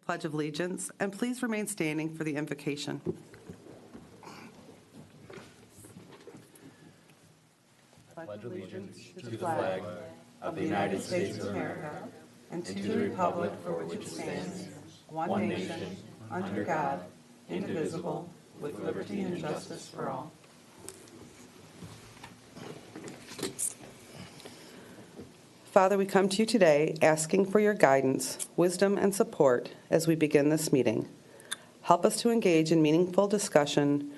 Pledge of Allegiance, and please remain standing for the invocation. Pledge allegiance to the flag of the United States of America and to the republic for which it stands, one nation, under God, indivisible, with liberty and justice for all. Father, we come to you today asking for your guidance, wisdom, and support as we begin this meeting. Help us to engage in meaningful discussion,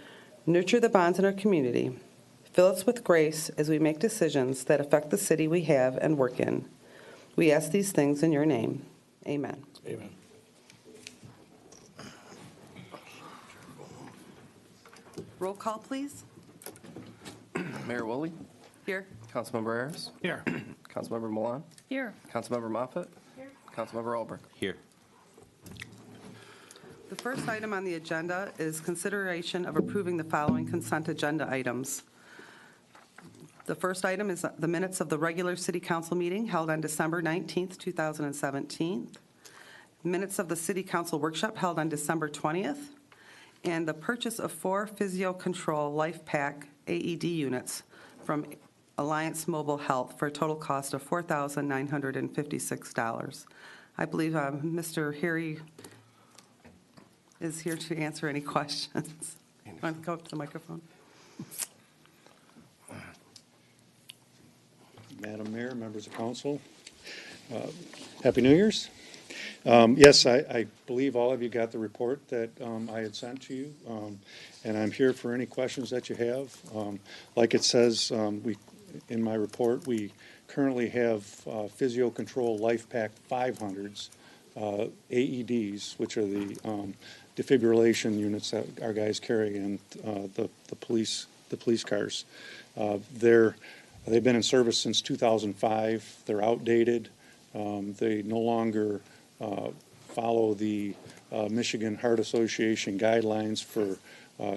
nurture the bonds in our community, fill us with grace as we make decisions that affect the city we have and work in. We ask these things in your name. Amen. Amen. Roll call, please. Mayor Woolley, Here. Councilmember Harris, Here. Councilmember Milan, Here. Councilmember Moffitt, Councilmember Albrecht. Here. The first item on the agenda is consideration of approving the following consent agenda items. The first item is the minutes of the regular city council meeting held on December 19th, 2017, minutes of the city council workshop held on December 20th, and the purchase of 4 Physio Control Life Pack AED units from Alliance Mobile Health for a total cost of $4,956. I believe Mr. Harry is here to answer any questions. Want to go up to the microphone? Madam Mayor, members of council, Happy New Year's. Yes, I believe all of you got the report that I had sent to you, and I'm here for any questions that you have. Like it says in my report, we currently have Physio Control Life Pack 500s, AEDs, which are the defibrillation units that our guys carry in the police cars. They've been in service since 2005. They're outdated. They no longer follow the Michigan Heart Association guidelines for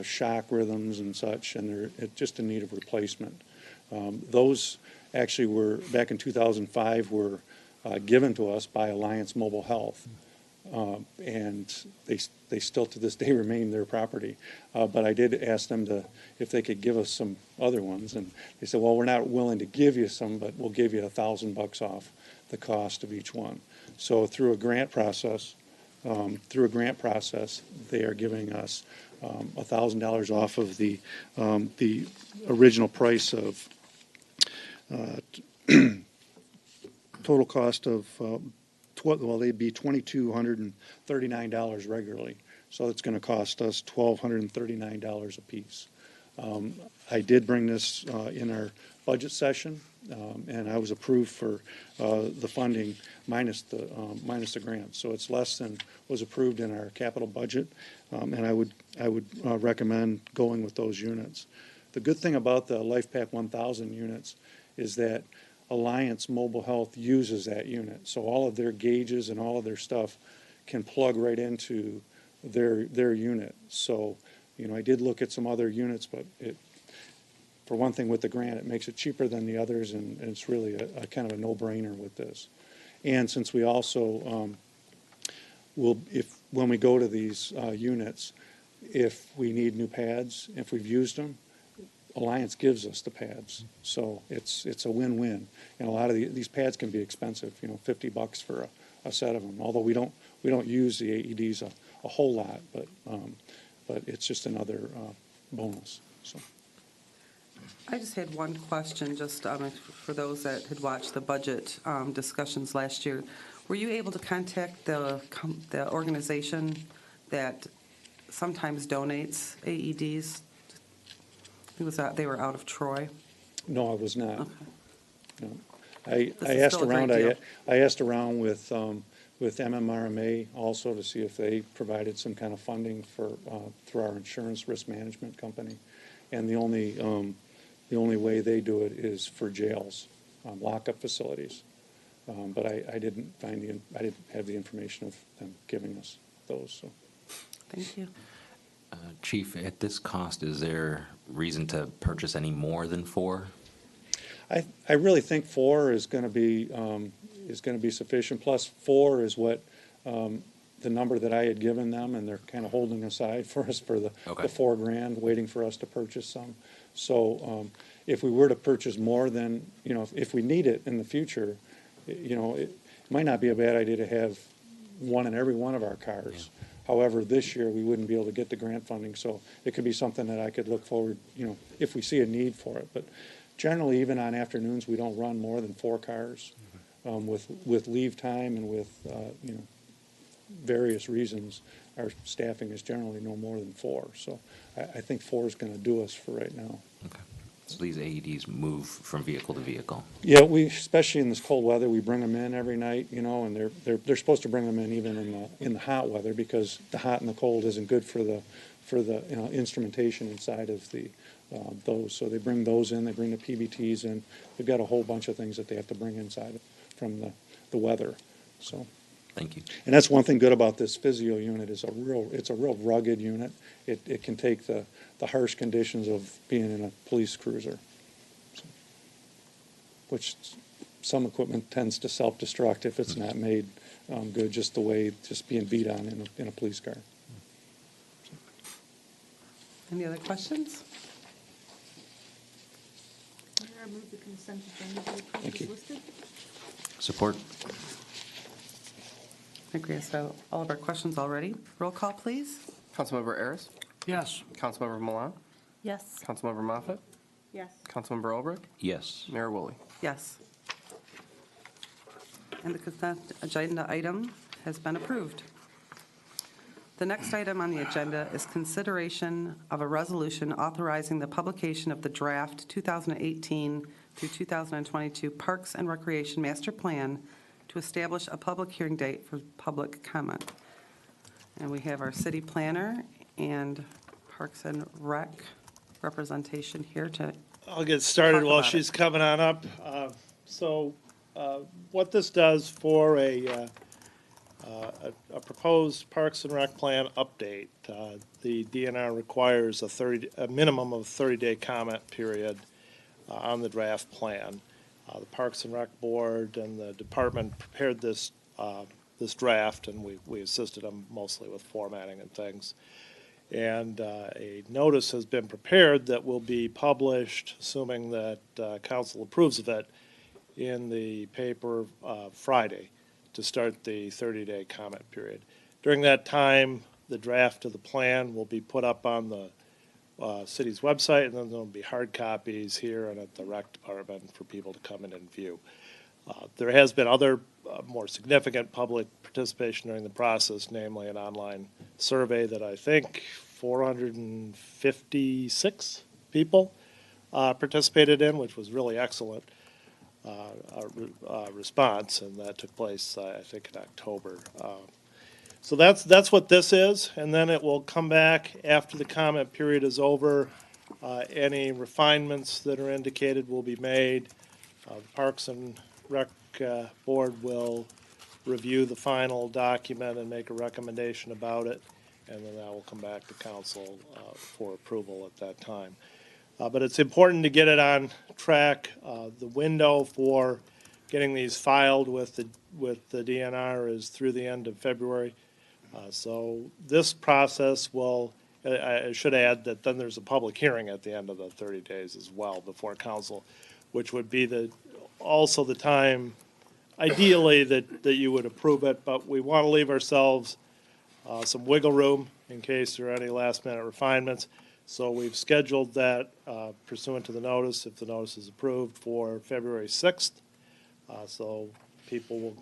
shock rhythms and such, and they're just in need of replacement. Those actually were, back in 2005, were given to us by Alliance Mobile Health, and they still to this day remain their property. But I did ask them if they could give us some other ones, and they said, well, we're not willing to give you some, but we'll give you $1,000 off the cost of each one. So through a grant process, they are giving us $1,000 off of the original price of total cost of they'd be $2,239 regularly. So it's going to cost us $1,239 a piece. I did bring this in our budget session, and I was approved for the funding minus the grant. So it's less than was approved in our capital budget, and I would recommend going with those units. The good thing about the LifePak 1000 units is that Alliance Mobile Health uses that unit. So all of their gauges and all of their stuff can plug right into their unit. So, I did look at some other units, but for one thing, with the grant, it makes it cheaper than the others, and it's really a kind of a no-brainer with this. And since we also when we go to these units, if we need new pads, if we've used them, Alliance gives us the pads, so it's a win-win. And a lot of these pads can be expensive, $50 for a set of them. Although we don't use the AEDs a whole lot, but it's just another bonus. So. I just had one question, just for those that had watched the budget discussions last year. Were you able to contact the organization that sometimes donates AEDs? They were out of Troy. No, I was not. Okay. No. I asked around. I asked around with MMRMA also to see if they provided some kind of funding for through our insurance risk management company, and the only way they do it is for jails, lockup facilities. But I didn't have the information of them giving us those. So. Thank you. Chief, at this cost, is there reason to purchase any more than 4? I really think 4 is going to be sufficient. Plus 4 is what the number that I had given them, and they're kind of holding aside for us for the Okay. the $4,000, waiting for us to purchase some. So if we were to purchase more, then, if we need it in the future, it might not be a bad idea to have one in every one of our cars. However, this year, we wouldn't be able to get the grant funding, so it could be something that I could look forward, if we see a need for it. But generally, even on afternoons, we don't run more than 4 cars. With leave time and with, various reasons, our staffing is generally no more than 4. So I think 4 is going to do us for right now. Okay. So these AEDs move from vehicle to vehicle. Yeah, especially in this cold weather, we bring them in every night, and they're supposed to bring them in even in the hot weather, because the hot and the cold isn't good for the instrumentation inside of those. So they bring those in, they bring the PBTs in. They've got a whole bunch of things that they have to bring inside from the weather. So, Thank you. and that's one thing good about this physio unit, is it's a real rugged unit. It can take the harsh conditions of being in a police cruiser, which some equipment tends to self-destruct if it's not made good, just being beat on in a police car. Any other questions? Mayor, I move the consent agenda be approved Thank as you. listed. Support? I agree, so all of our questions already. Roll call, please. Councilmember Ayers, Yes. Councilmember Milan, Yes. Councilmember Moffett, Yes. Councilmember Olbrich, Yes. Mayor Woolley. Yes. And the consent agenda item has been approved. The next item on the agenda is consideration of a resolution authorizing the publication of the draft 2018 through 2022 Parks and Recreation Master Plan to establish a public hearing date for public comment. And we have our city planner and Parks and Rec representation here to I'll get started Talk while about she's it. coming on up. What this does for a proposed Parks and Rec plan update, the DNR requires a minimum of 30-day comment period on the draft plan. The Parks and Rec Board and the department prepared this draft, and we assisted them mostly with formatting and things. And a notice has been prepared that will be published, assuming that council approves of it, in the paper Friday to start the 30-day comment period. During that time, the draft of the plan will be put up on the city's website, and then there'll be hard copies here and at the rec department for people to come in and view. There has been other more significant public participation during the process, namely an online survey that I think 456 people participated in, which was really excellent response, and that took place, I think, in October. So that's what this is, and then it will come back after the comment period is over. Any refinements that are indicated will be made. The Parks and Rec Board will review the final document and make a recommendation about it, and then that will come back to council for approval at that time. But it's important to get it on track. The window for getting these filed with the DNR is through the end of February. So this process will, I should add that then there's a public hearing at the end of the 30 days as well before council, which would be also the time, ideally, that you would approve it, but we want to leave ourselves some wiggle room in case there are any last-minute refinements. So we've scheduled that pursuant to the notice, if the notice is approved, for February 6th. So people will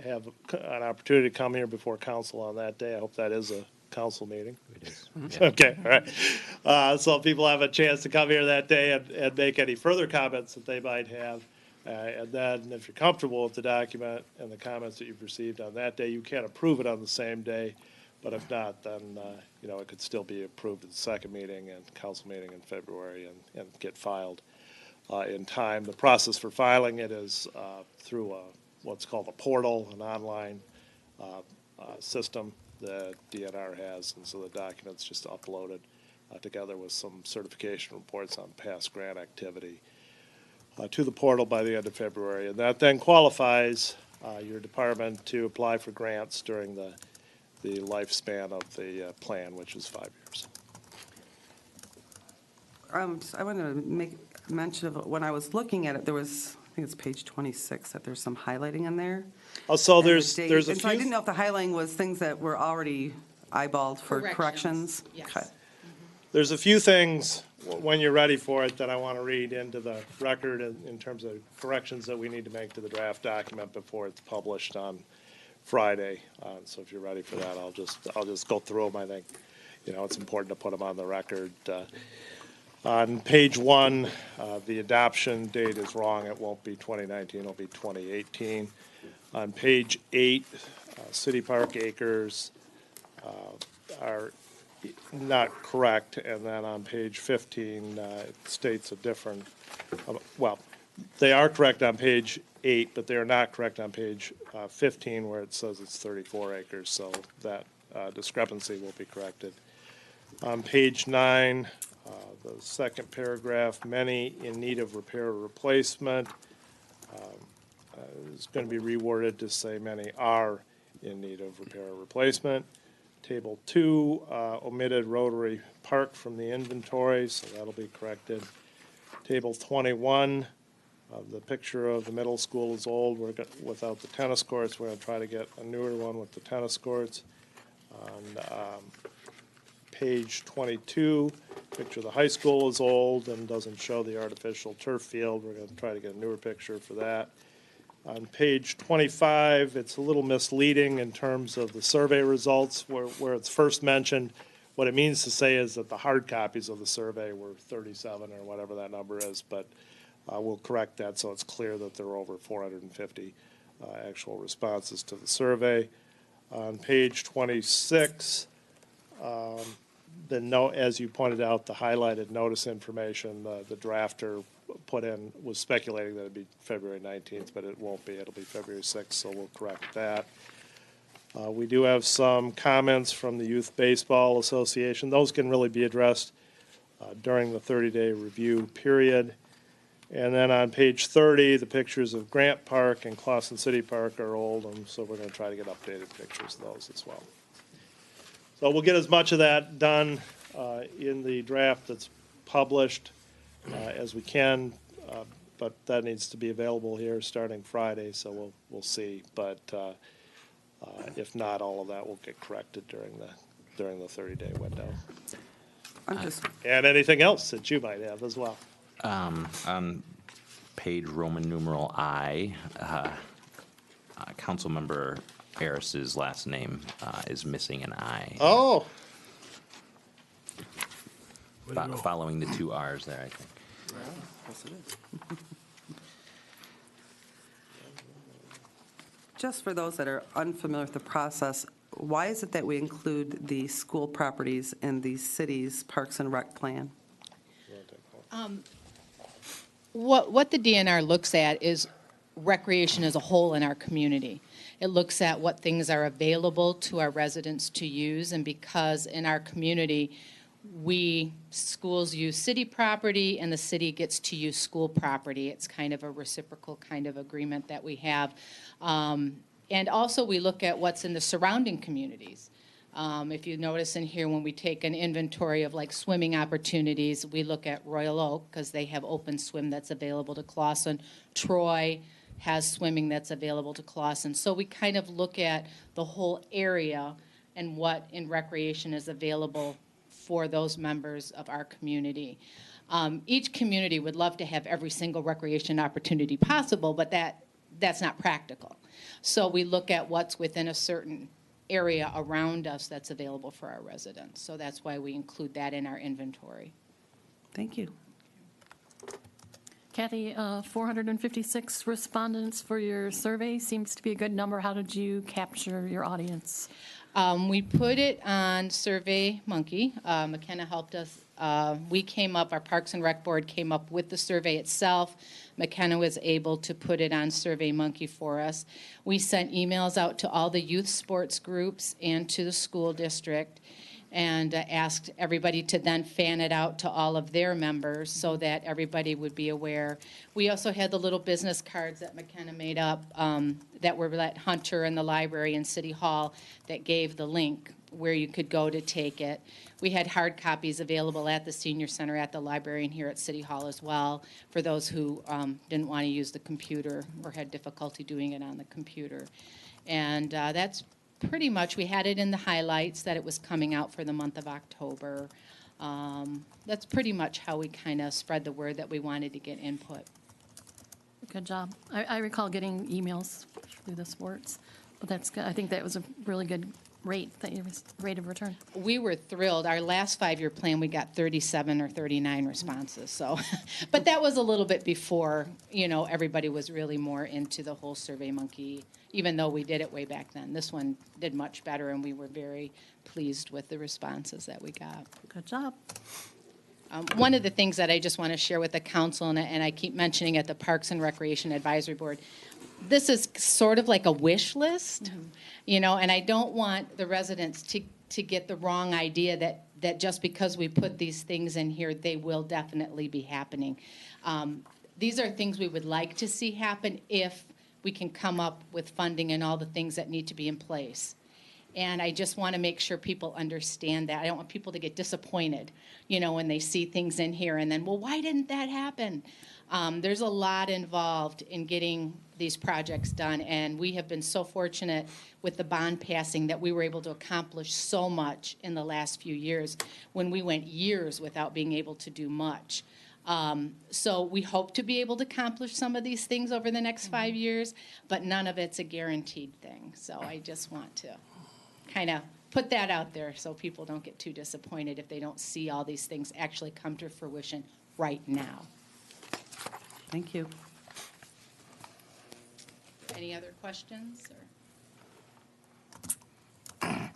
have an opportunity to come here before council on that day. I hope that is a council meeting. It is. Okay, all right. So people have a chance to come here that day and make any further comments that they might have. And then if you're comfortable with the document and the comments that you've received on that day, you can approve it on the same day. But if not, then, it could still be approved at the second meeting and council meeting in February and get filed in time. The process for filing it is through what's called a portal, an online system that DNR has. And so the document's just uploaded together with some certification reports on past grant activity to the portal by the end of February. And that then qualifies your department to apply for grants during the lifespan of the plan, which is 5 years. I want to make mention of, when I was looking at it, there was, I think it's page 26, that there's some highlighting in there. Oh, so And the there's date. a And so I didn't few, know if the highlighting was things that were already eyeballed for corrections. Yes. Okay. there's a few things, when you're ready for it, that I want to read into the record in terms of corrections that we need to make to the draft document before it's published on Friday. So if you're ready for that, I'll just go through them. I think, it's important to put them on the record. On page 1, the adoption date is wrong. It won't be 2019, it'll be 2018. On page 8, City Park acres are not correct. And then on page 15, it states a different, well, they are correct on page 8, but they are not correct on page 15, where it says it's 34 acres. So that discrepancy will be corrected. On page 9, the second paragraph, many in need of repair or replacement, is going to be reworded to say many are in need of repair or replacement. Table 2, omitted Rotary Park from the inventory, so that'll be corrected. Table 21, the picture of the middle school is old. Without the tennis courts. We're going to try to get a newer one with the tennis courts. On page 22, picture of the high school is old and doesn't show the artificial turf field. We're going to try to get a newer picture for that. On page 25, it's a little misleading in terms of the survey results where it's first mentioned. What it means to say is that the hard copies of the survey were 37 or whatever that number is, but we'll correct that so it's clear that there were over 450 actual responses to the survey. On page 26, the note, as you pointed out, the highlighted notice information, the drafter put in was speculating that it'd be February 19th, but it won't be. It'll be February 6th, so we'll correct that. We do have some comments from the Youth Baseball Association. Those can really be addressed during the 30-day review period. And then on page 30, the pictures of Grant Park and Clawson City Park are old, and so we're going to try to get updated pictures of those as well. So we'll get as much of that done in the draft that's published as we can, but that needs to be available here starting Friday, so we'll see. But if not, all of that will get corrected during the 30-day window. And anything else that you might have as well. On page Roman numeral I, Councilmember Harris's last name is missing an I. Oh, Following the 2 R's there, I think. Yes, it is. Just for those that are unfamiliar with the process, why is it that we include the school properties in the city's Parks and Rec plan? What the DNR looks at is recreation as a whole in our community. It looks at what things are available to our residents to use, and because in our community, schools use city property and the city gets to use school property. It's kind of a reciprocal kind of agreement that we have. And also we look at what's in the surrounding communities. If you notice in here, when we take an inventory of like swimming opportunities, we look at Royal Oak because they have open swim that's available to Clawson. Troy has swimming that's available to Clawson. So we kind of look at the whole area and what in recreation is available for those members of our community. Each community would love to have every single recreation opportunity possible, but that's not practical. So we look at what's within a certain area around us that's available for our residents. So that's why we include that in our inventory. Thank you. Kathy, 456 respondents for your survey seems to be a good number. How did you capture your audience? We put it on SurveyMonkey. McKenna helped us. Our Parks and Rec Board came up with the survey itself. McKenna was able to put it on SurveyMonkey for us. We sent emails out to all the youth sports groups and to the school district. and asked everybody to then fan it out to all of their members so that everybody would be aware. We also had the little business cards that McKenna made up that were at Hunter and the library and City Hall that gave the link where you could go to take it. We had hard copies available at the senior center, at the library, and here at City Hall as well for those who didn't want to use the computer or had difficulty doing it on the computer. And that's pretty much, we had it in the highlights that it was coming out for the month of October. That's pretty much how we kind of spread the word that we wanted to get input. Good job. I recall getting emails through the sports, but that's good. I think that was a really good rate of return. We were thrilled. Our last 5-year plan, we got 37 or 39 responses. So, but that was a little bit before, everybody was really more into the whole SurveyMonkey, even though we did it way back then. This one did much better, and we were very pleased with the responses that we got. Good job. One of the things that I just want to share with the council, and I keep mentioning at the Parks and Recreation Advisory Board, this is sort of like a wish list, and I don't want the residents to get the wrong idea that just because we put these things in here, they will definitely be happening. These are things we would like to see happen if we can come up with funding and all the things that need to be in place. And I just want to make sure people understand that. I don't want people to get disappointed, when they see things in here and then, well, why didn't that happen? There's a lot involved in getting these projects done, and we have been so fortunate with the bond passing that we were able to accomplish so much in the last few years when we went years without being able to do much. So we hope to be able to accomplish some of these things over the next 5 years, but none of it's a guaranteed thing. So I just want to kind of put that out there so people don't get too disappointed if they don't see all these things actually come to fruition right now. Thank you. Any other questions? Or?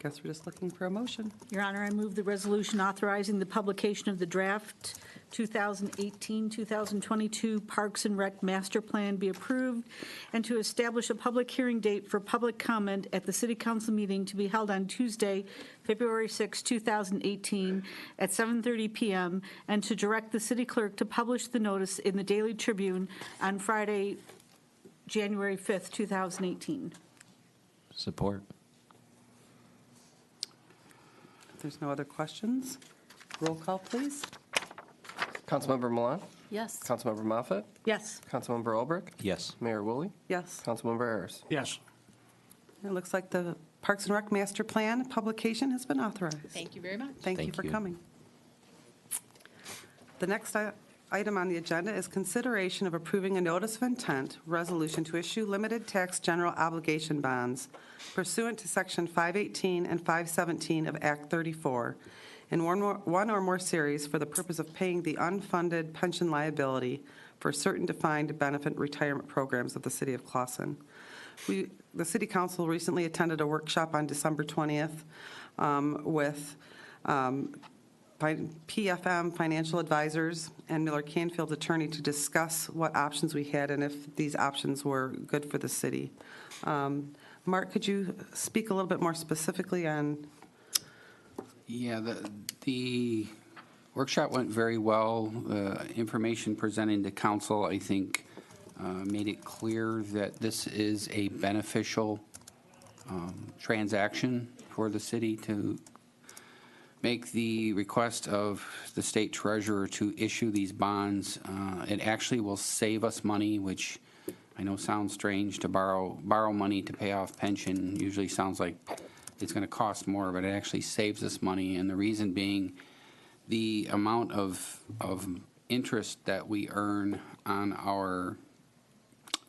Guess we're just looking for a motion. Your Honor, I move the resolution authorizing the publication of the draft 2018-2022 Parks and Rec Master Plan be approved, and to establish a public hearing date for public comment at the City Council meeting to be held on Tuesday, February 6, 2018, at 7:30 p.m., and to direct the city clerk to publish the notice in the Daily Tribune on Friday, January 5th, 2018. Support. If there's no other questions, roll call, please. Councilmember Milan? Yes. Councilmember Moffett? Yes. Councilmember Olbrich? Yes. Mayor Woolley? Yes. Councilmember Harris? Yes. It looks like the Parks and Rec Master Plan publication has been authorized. Thank you very much. Thank you Thank for you. coming. The next item on the agenda is consideration of approving a notice of intent resolution to issue limited tax general obligation bonds pursuant to Section 518 and 517 of Act 34 in one or more series for the purpose of paying the unfunded pension liability for certain defined benefit retirement programs of the City of Clawson. The City Council recently attended a workshop on December 20th with PFM Financial Advisors and Miller Canfield's attorney to discuss what options we had and if these options were good for the city. Mark, could you speak a little bit more specifically on? Yeah, the workshop went very well. Information presented to council, I think, made it clear that this is a beneficial transaction for the city to make the request of the state treasurer to issue these bonds. It actually will save us money, which I know sounds strange to borrow money to pay off pension. Usually sounds like it's going to cost more, but it actually saves us money. And the reason being the amount of interest that we earn on our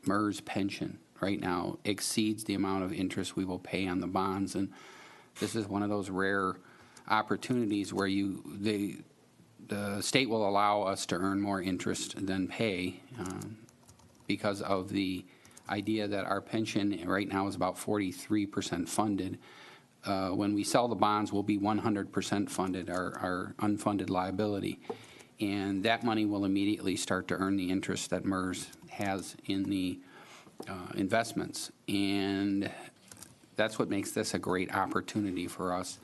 MERS pension right now exceeds the amount of interest we will pay on the bonds. And this is one of those rare opportunities where the state will allow us to earn more interest than pay because of the idea that our pension right now is about 43% funded. When we sell the bonds, we'll be 100% funded, our unfunded liability. And that money will immediately start to earn the interest that MERS has in the investments. And that's what makes this a great opportunity for us.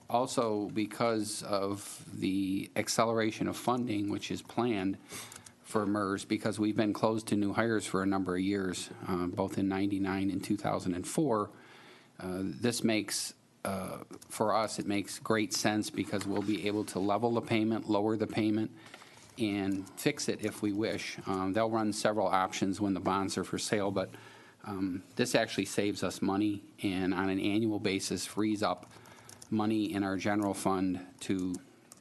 Also, because of the acceleration of funding, which is planned for MERS, because we've been closed to new hires for a number of years, both in 99 and 2004, this makes, for us, it makes great sense because we'll be able to level the payment, lower the payment, and fix it if we wish. They'll run several options when the bonds are for sale, but this actually saves us money and on an annual basis frees up money in our general fund to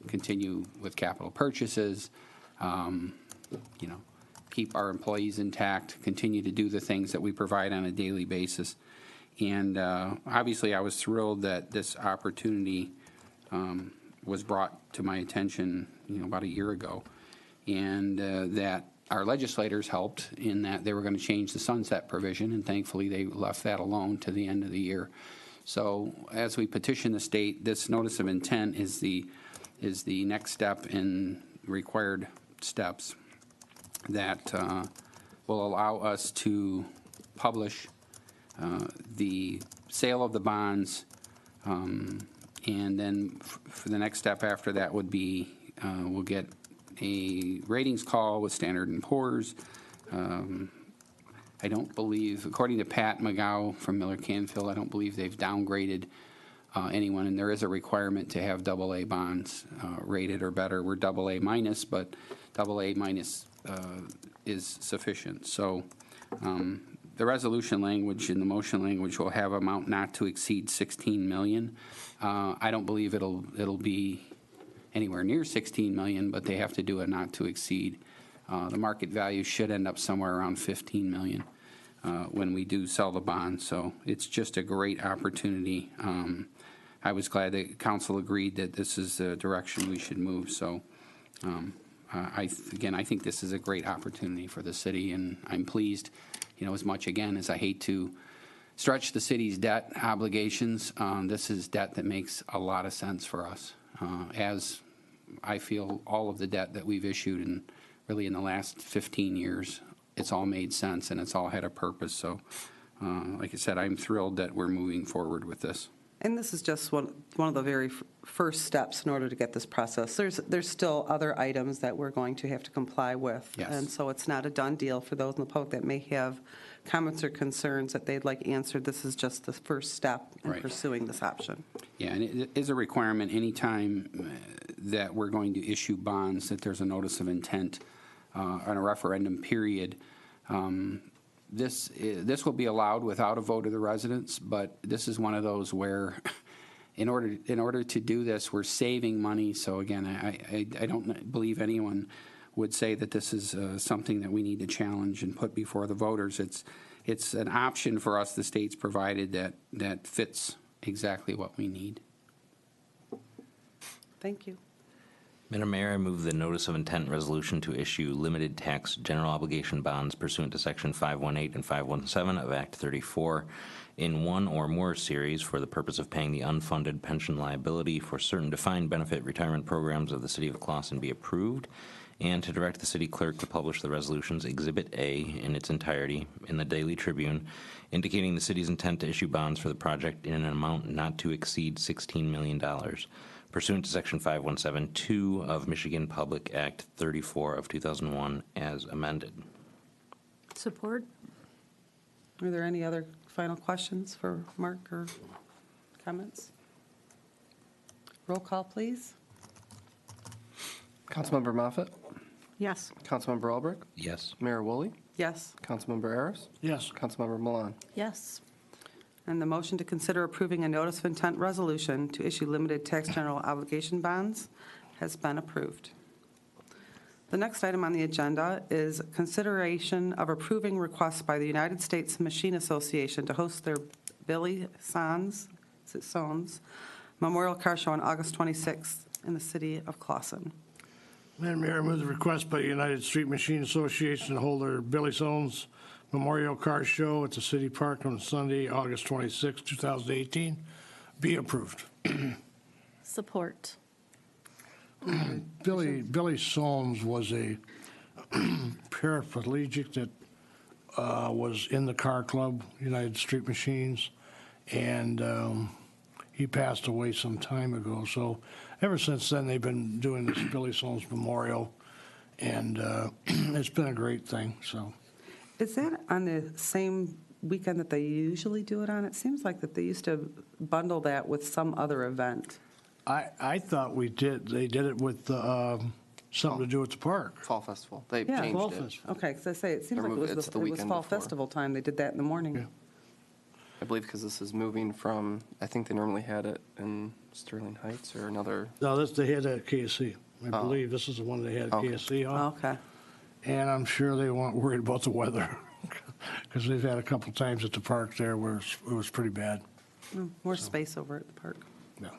continue with capital purchases, keep our employees intact, continue to do the things that we provide on a daily basis. And obviously, I was thrilled that this opportunity was brought to my attention, about a year ago, and that our legislators helped in that they were going to change the sunset provision, and thankfully they left that alone to the end of the year. So as we petition the state, this notice of intent is the next step in required steps that will allow us to publish the sale of the bonds, and then for the next step after that would be we'll get a ratings call with Standard & Poor's. I don't believe, according to Pat McGow from Miller Canfield, I don't believe they've downgraded anyone, and there is a requirement to have AA bonds rated or better. We're AA minus, but AA minus is sufficient. So the resolution language and the motion language will have amount not to exceed 16 million. I don't believe it'll be anywhere near 16 million, but they have to do a not to exceed. The market value should end up somewhere around 15 million when we do sell the bond. So it's just a great opportunity. I was glad that council agreed that this is the direction we should move. So I think this is a great opportunity for the city, and I'm pleased, as much, again, as I hate to stretch the city's debt obligations, this is debt that makes a lot of sense for us. As I feel all of the debt that we've issued, and really in the last 15 years, it's all made sense and it's all had a purpose. So, like I said, I'm thrilled that we're moving forward with this. And this is just one of the very first steps in order to get this process. There's still other items that we're going to have to comply with. Yes. And so it's not a done deal for those in the public that may have comments or concerns that they'd like answered. This is just the first step in Right. pursuing this option. Yeah, and it is a requirement anytime that we're going to issue bonds that there's a notice of intent on a referendum period. This will be allowed without a vote of the residents, but this is one of those where in order to do this, we're saving money. So again, I don't believe anyone would say that this is something that we need to challenge and put before the voters. It's an option for us, the state's provided, that fits exactly what we need. Thank you. Madam Mayor, I move the notice of intent resolution to issue limited tax general obligation bonds pursuant to Section 518 and 517 of Act 34 in one or more series for the purpose of paying the unfunded pension liability for certain defined benefit retirement programs of the City of Clawson be approved, and to direct the city clerk to publish the resolution's Exhibit A in its entirety in the Daily Tribune, indicating the city's intent to issue bonds for the project in an amount not to exceed $16 million. Pursuant to Section 5172 of Michigan Public Act 34 of 2001 as amended. Support? Are there any other final questions for Mark or comments? Roll call, please. Councilmember Moffett? Yes. Councilmember Albrecht? Yes. Mayor Woolley? Yes. Councilmember Harris? Yes. Councilmember Milan? Yes. And the motion to consider approving a notice of intent resolution to issue limited tax general obligation bonds has been approved. The next item on the agenda is consideration of approving requests by the United States Machine Association to host their Billy Sohn's Memorial Car Show on August 26th in the city of Clawson. Madam Mayor, I move the request by the United Street Machine Association to hold their Billy Sohn's Memorial Car Show at the City Park on Sunday, August 26, 2018, be approved. Support. Billy Sohn's was a paraplegic that was in the car club, United Street Machines, and he passed away some time ago. So ever since then, they've been doing this Billy Soames Memorial, and it's been a great thing, so. Is that on the same weekend that they usually do it on? It seems like that they used to bundle that with some other event. I thought they did it with something to do with the park. Fall Festival. They Yeah, Fall changed it. Festival. Okay, because I say, it seems like it It's was, the it was weekend Fall before. Festival time. They did that in the morning. Yeah. I believe because this is moving from, I think they normally had it in Sterling Heights or another. No, they had that at KSC. I Oh. believe this is the one they had at Okay. KSC Oh, on. okay. And I'm sure they weren't worried about the weather, because they've had a couple times at the park there where it was pretty bad. More space over at the park. Yeah.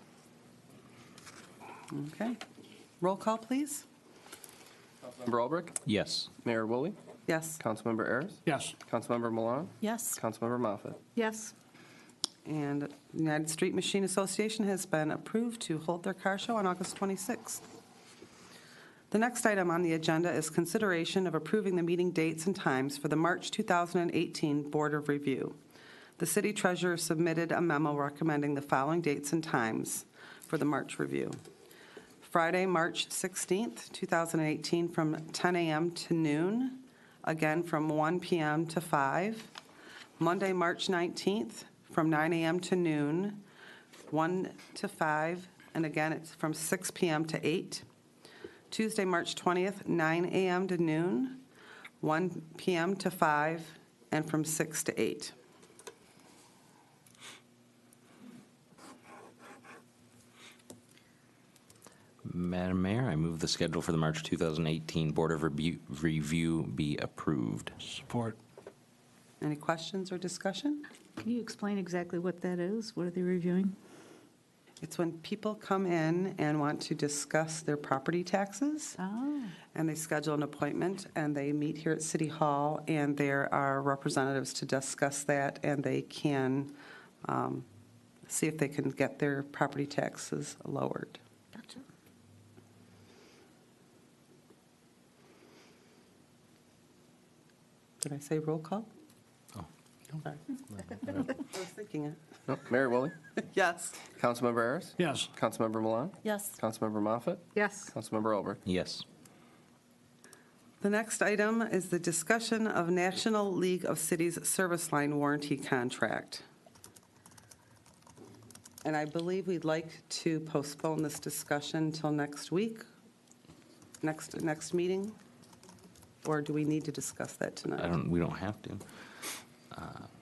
Okay. Roll call, please. Councilmember Albrecht, Yes. Mayor Woolley, Yes. Councilmember Ayers, Yes. Councilmember Milan, Yes. Councilmember Moffett. Yes. And United Street Machine Association has been approved to hold their car show on August 26th. The next item on the agenda is consideration of approving the meeting dates and times for the March 2018 Board of Review. The city treasurer submitted a memo recommending the following dates and times for the March review. Friday, March 16th, 2018, from 10 a.m. to noon, again from 1 p.m. to 5. Monday, March 19th, from 9 a.m. to noon, 1 to 5, and again, it's from 6 p.m. to 8. Tuesday, March 20th, 9 a.m. to noon, 1 p.m. to 5, and from 6 to 8. Madam Mayor, I move the schedule for the March 2018 Board of Review be approved. Support. Any questions or discussion? Can you explain exactly what that is? What are they reviewing? It's when people come in and want to discuss their property taxes, Oh. and they schedule an appointment, and they meet here at City Hall, and there are representatives to discuss that, and they can see if they can get their property taxes lowered. Gotcha. Did I say roll call? Oh. Sorry. I was thinking it. No, Mayor Woolley, Yes. Councilmember Ayers, Yes. Councilmember Milan, Yes. Councilmember Moffett, Yes. Councilmember Albrecht. Yes. The next item is the discussion of National League of Cities Service Line Warranty Contract. And I believe we'd like to postpone this discussion till next week, next meeting? Or do we need to discuss that tonight? We don't have to.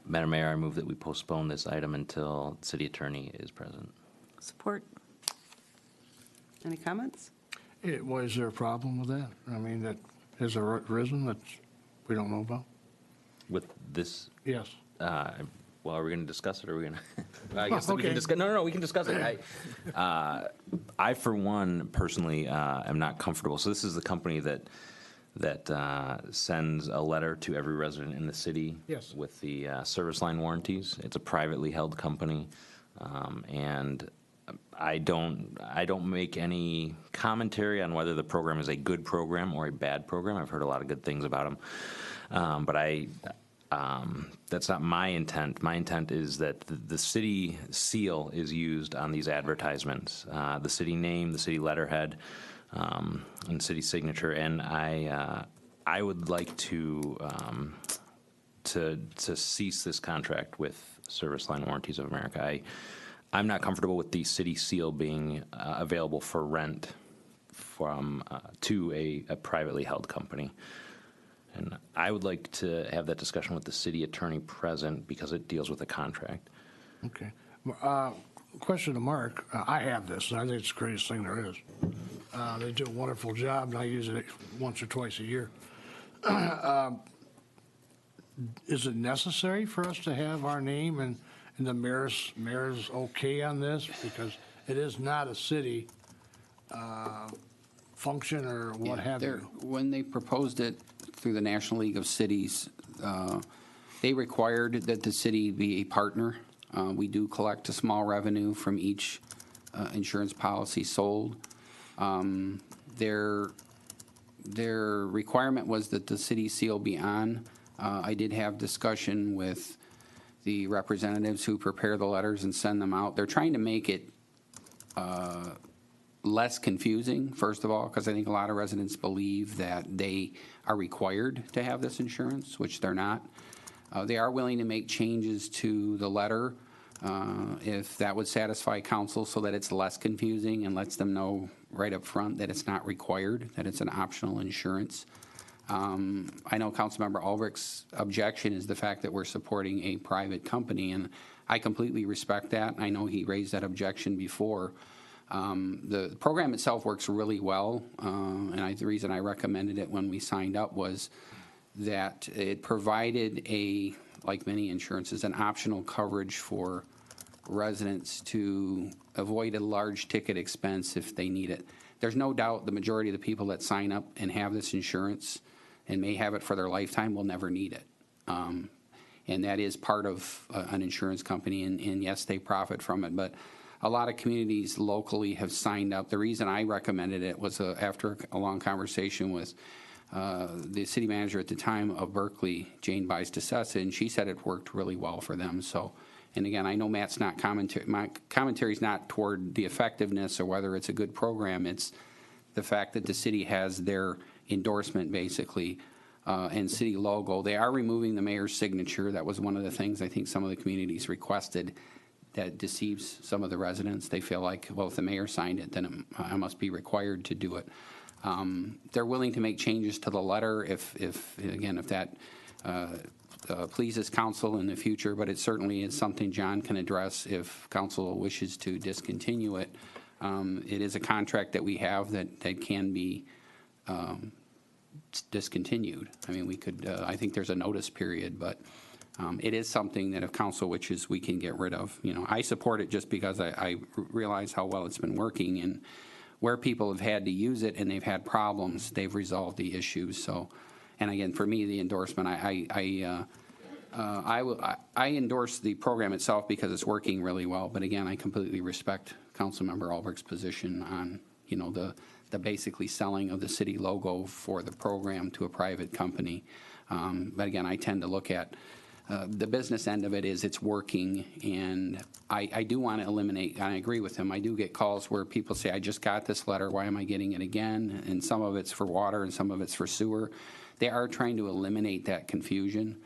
Madam Mayor, I move that we postpone this item until the city attorney is present. Support. Any comments? Was there a problem with that? I mean, that has arisen that we don't know about? With this, Yes. well, are we going to discuss it, or are we going to? I guess we Okay. can discuss. No, we can discuss it. I, for one, personally, am not comfortable. So this is the company that sends a letter to every resident in the city. Yes. With the service line warranties. It's a privately held company, and I don't make any commentary on whether the program is a good program or a bad program. I've heard a lot of good things about them, but that's not my intent. My intent is that the city seal is used on these advertisements, the city name, the city letterhead, and city signature. And I would like to cease this contract with Service Line Warranties of America. I'm not comfortable with the city seal being available for rent to a privately held company. And I would like to have that discussion with the city attorney present because it deals with a contract. Okay. Question to Mark. I have this, and I think it's the greatest thing there is. They do a wonderful job, and I use it once or twice a year. Is it necessary for us to have our name and the mayor's okay on this? Because it is not a city function or what have you. When they proposed it through the National League of Cities, they required that the city be a partner. We do collect a small revenue from each insurance policy sold. Their requirement was that the city seal be on. I did have discussion with the representatives who prepare the letters and send them out. They're trying to make it less confusing, first of all, because I think a lot of residents believe that they are required to have this insurance, which they're not. They are willing to make changes to the letter if that would satisfy council so that it's less confusing and lets them know right up front that it's not required, that it's an optional insurance. I know Councilmember Ulrich's objection is the fact that we're supporting a private company, and I completely respect that. I know he raised that objection before. The program itself works really well, and the reason I recommended it when we signed up was that it provided like many insurances, an optional coverage for residents to avoid a large ticket expense if they need it. There's no doubt the majority of the people that sign up and have this insurance and may have it for their lifetime will never need it. And that is part of an insurance company, and yes, they profit from it, but a lot of communities locally have signed up. The reason I recommended it was after a long conversation with the city manager at the time of Berkeley, Jane Bice DeSessa, and she said it worked really well for them. So, and again, I know Matt's not commentary. My commentary is not toward the effectiveness or whether it's a good program. It's the fact that the city has their endorsement, basically, and city logo. They are removing the mayor's signature. That was one of the things I think some of the communities requested. That deceives some of the residents. They feel like, well, if the mayor signed it, then I must be required to do it. They're willing to make changes to the letter if that pleases council in the future, but it certainly is something John can address if council wishes to discontinue it. It is a contract that we have that can be discontinued. I mean, we could, I think there's a notice period, but it is something that if council wishes, we can get rid of. You know, I support it just because I realize how well it's been working, and where people have had to use it and they've had problems, they've resolved the issues. So, and again, for me, the endorsement, I endorse the program itself because it's working really well. But again, I completely respect Councilmember Ulbricht's position on, you know, the basically selling of the city logo for the program to a private company. But again, I tend to look at the business end of it is it's working, and I do want to eliminate, and I agree with him, I do get calls where people say, I just got this letter, why am I getting it again? And some of it's for water and some of it's for sewer. They are trying to eliminate that confusion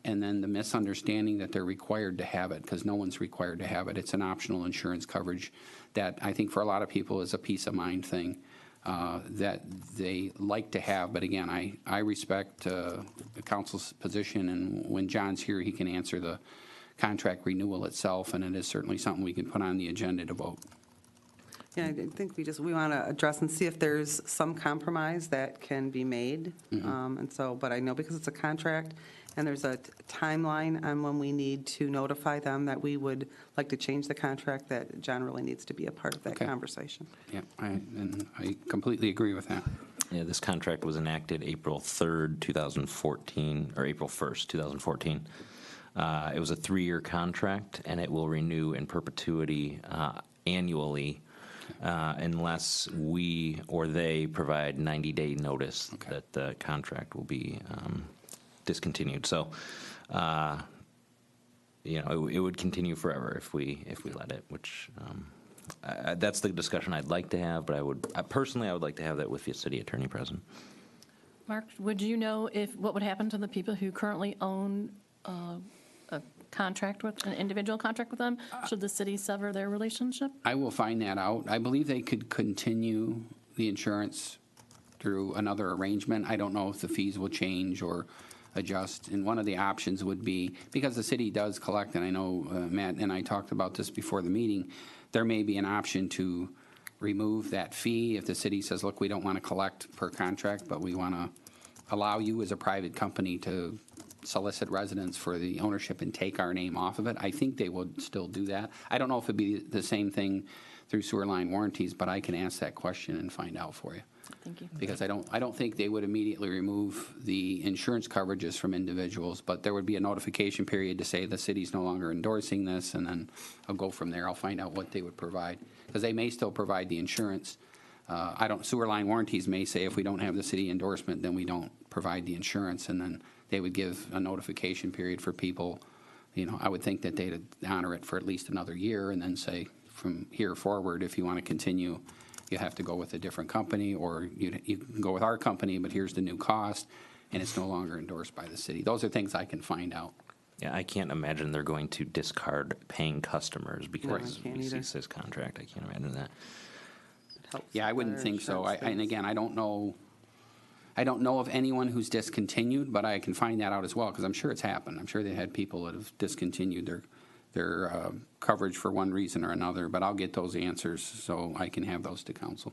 and then the misunderstanding that they're required to have it, because no one's required to have it. It's an optional insurance coverage that I think for a lot of people is a peace of mind thing. That they like to have, but again, I respect the council's position, and when John's here, he can answer the contract renewal itself, and it is certainly something we can put on the agenda to vote. Yeah, I think we want to address and see if there's some compromise that can be made. And so, but I know because it's a contract and there's a timeline on when we need to notify them that we would like to change the contract, that John really needs to be a part of that conversation. Yeah, and I completely agree with that. Yeah, this contract was enacted April 3rd, 2014, or April 1st, 2014. It was a 3-year contract, and it will renew in perpetuity annually unless we or they provide 90-day notice that the contract will be discontinued. So, you know, it would continue forever if we let it, which that's the discussion I'd like to have, but I would like to have that with the city attorney present. Mark, would you know what would happen to the people who currently own a contract with, an individual contract with them? Should the city sever their relationship? I will find that out. I believe they could continue the insurance through another arrangement. I don't know if the fees will change or adjust, and one of the options would be, because the city does collect, and I know Matt and I talked about this before the meeting, there may be an option to remove that fee if the city says, look, we don't want to collect per contract, but we want to allow you as a private company to solicit residents for the ownership and take our name off of it. I think they would still do that. I don't know if it'd be the same thing through sewer line warranties, but I can ask that question and find out for you. Thank you. Because I don't think they would immediately remove the insurance coverages from individuals, but there would be a notification period to say the city's no longer endorsing this, and then I'll go from there. I'll find out what they would provide, because they may still provide the insurance. Sewer line warranties may say if we don't have the city endorsement, then we don't provide the insurance, and then they would give a notification period for people I would think that they'd honor it for at least another year and then say, from here forward, if you want to continue, you have to go with a different company, or you can go with our company, but here's the new cost, and it's no longer endorsed by the city. Those are things I can find out. Yeah, I can't imagine they're going to discard paying customers because can't we either. cease this contract. I can't imagine that. It helps Yeah, I with wouldn't our think so. insurance And things. again, I don't know of anyone who's discontinued, but I can find that out as well, because I'm sure it's happened. I'm sure they had people that have discontinued their coverage for one reason or another, but I'll get those answers so I can have those to council.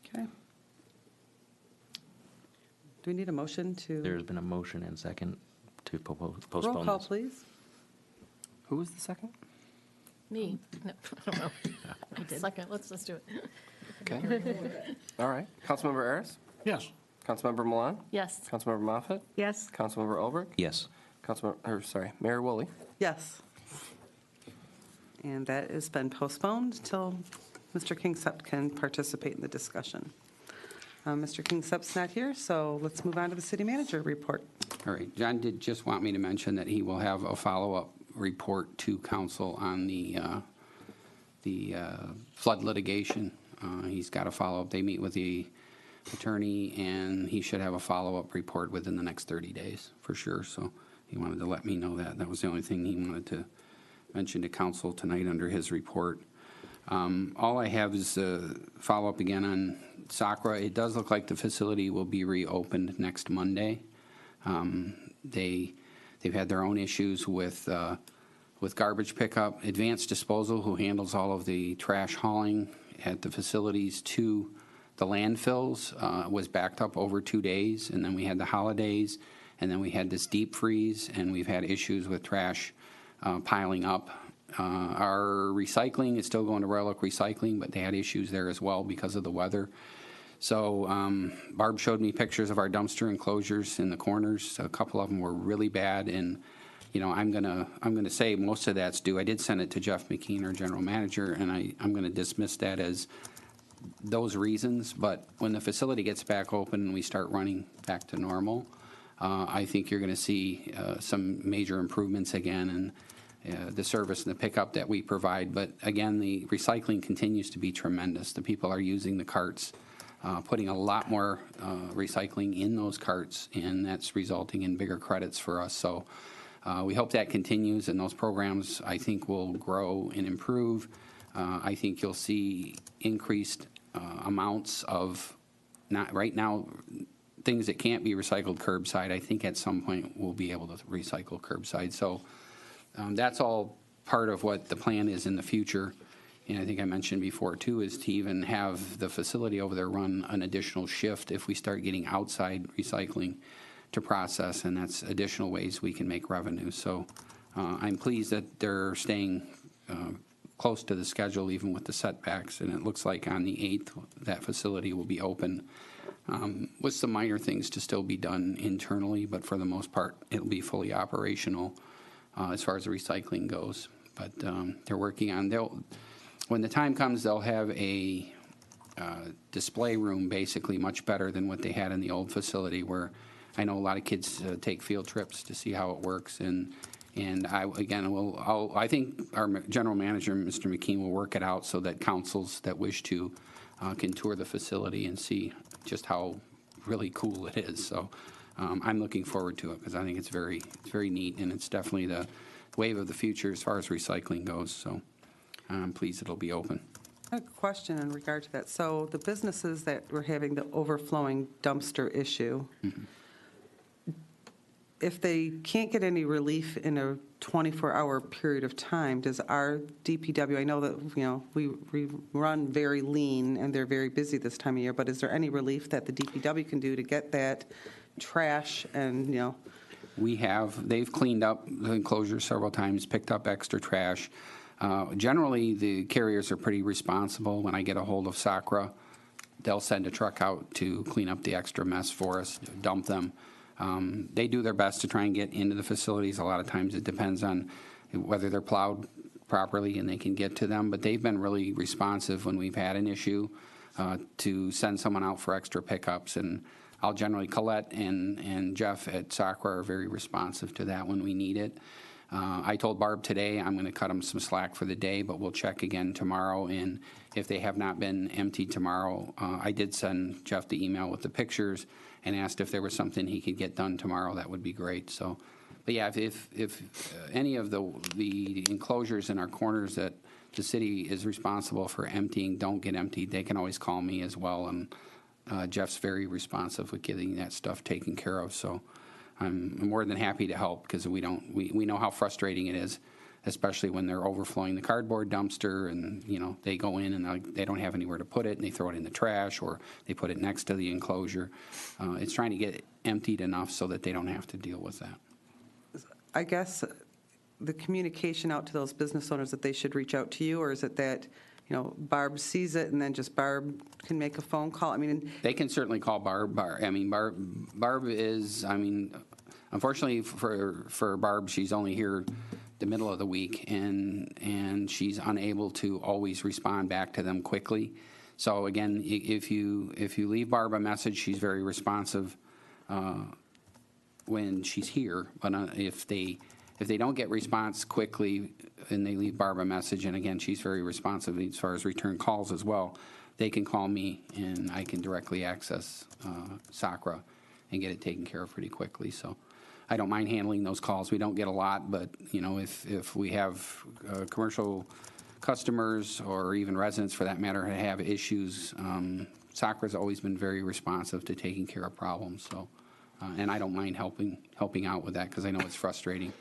Okay. Do we need a motion to? There's been a motion and second to postpone Roll call, this. please. Who was the second? Me? No, I don't know. Second, let's do it. Okay. All right. Councilmember Ayers? Yes. Councilmember Milan? Yes. Councilmember Moffett? Yes? Councilmember Olbrich? Yes. Mayor Woolley? Yes. And that has been postponed till Mr. Kingsepp can participate in the discussion. Mr. Kingsepp's not here, so let's move on to the city manager report. All right, John did just want me to mention that he will have a follow-up report to council on the flood litigation. He's got a follow-up. They meet with the attorney, and he should have a follow-up report within the next 30 days, for sure. So he wanted to let me know that. That was the only thing he wanted to mention to council tonight under his report. All I have is a follow-up again on Sakra. It does look like the facility will be reopened next Monday. They've had their own issues with garbage pickup. Advanced Disposal, who handles all of the trash hauling at the facilities to the landfills, was backed up over 2 days, and then we had the holidays, and then we had this deep freeze, and we've had issues with trash piling up. Our recycling is still going to Royal Oak Recycling, but they had issues there as well because of the weather. So Barb showed me pictures of our dumpster enclosures in the corners. A couple of them were really bad, and I'm gonna say most of that's due. I did send it to Jeff McKean, our general manager, and I'm gonna dismiss that as those reasons. But when the facility gets back open and we start running back to normal, I think you're gonna see some major improvements again, and the service and the pickup that we provide. But again, the recycling continues to be tremendous. The people are using the carts, putting a lot more recycling in those carts, and that's resulting in bigger credits for us. So we hope that continues, and those programs, I think, will grow and improve. I think you'll see increased amounts of, not right now, things that can't be recycled curbside. I think at some point we'll be able to recycle curbside. So that's all part of what the plan is in the future. And I think I mentioned before, too, is to even have the facility over there run an additional shift if we start getting outside recycling to process, and that's additional ways we can make revenue. So I'm pleased that they're staying close to the schedule, even with the setbacks, and it looks like on the 8th, that facility will be open with some minor things to still be done internally, but for the most part, it'll be fully operational as far as the recycling goes. But they're working on, when the time comes, they'll have a display room, basically much better than what they had in the old facility, where I know a lot of kids take field trips to see how it works. And I think our general manager, Mr. McKean, will work it out so that councils that wish to can tour the facility and see just how really cool it is. So I'm looking forward to it, because I think it's very neat, and it's definitely the wave of the future as far as recycling goes. So I'm pleased it'll be open. I have a question in regard to that. So the businesses that were having the overflowing dumpster issue, if they can't get any relief in a 24-hour period of time, does our DPW, I know that, we run very lean and they're very busy this time of year, but is there any relief that the DPW can do to get that trash and, They've cleaned up the enclosure several times, picked up extra trash. Generally, the carriers are pretty responsible. When I get a hold of Sakra, they'll send a truck out to clean up the extra mess for us, dump them. They do their best to try and get into the facilities. A lot of times it depends on whether they're plowed properly and they can get to them, but they've been really responsive when we've had an issue to send someone out for extra pickups. And I'll generally, Colette and Jeff at Sakra are very responsive to that when we need it. I told Barb today I'm going to cut them some slack for the day, but we'll check again tomorrow. And if they have not been emptied tomorrow, I did send Jeff the email with the pictures and asked if there was something he could get done tomorrow. That would be great. So, but yeah, if any of the enclosures in our corners that the city is responsible for emptying don't get emptied, they can always call me as well. And Jeff's very responsive with getting that stuff taken care of. So I'm more than happy to help because we know how frustrating it is, especially when they're overflowing the cardboard dumpster and, you know, they go in and they don't have anywhere to put it and they throw it in the trash or they put it next to the enclosure. It's trying to get it emptied enough so that they don't have to deal with that. I guess the communication out to those business owners that they should reach out to you, or is it that, you know, Barb sees it and then just Barb can make a phone call? I mean, They can certainly call Barb. Barb is, unfortunately for Barb, she's only here the middle of the week, and she's unable to always respond back to them quickly. So again, if you leave Barb a message, she's very responsive when she's here. But if they don't get response quickly and they leave Barb a message, and again, she's very responsive as far as return calls as well, they can call me and I can directly access Sakra and get it taken care of pretty quickly. So I don't mind handling those calls. We don't get a lot, but you know, if we have commercial customers or even residents for that matter have issues, Sakra's always been very responsive to taking care of problems. So, and I don't mind helping out with that because I know it's frustrating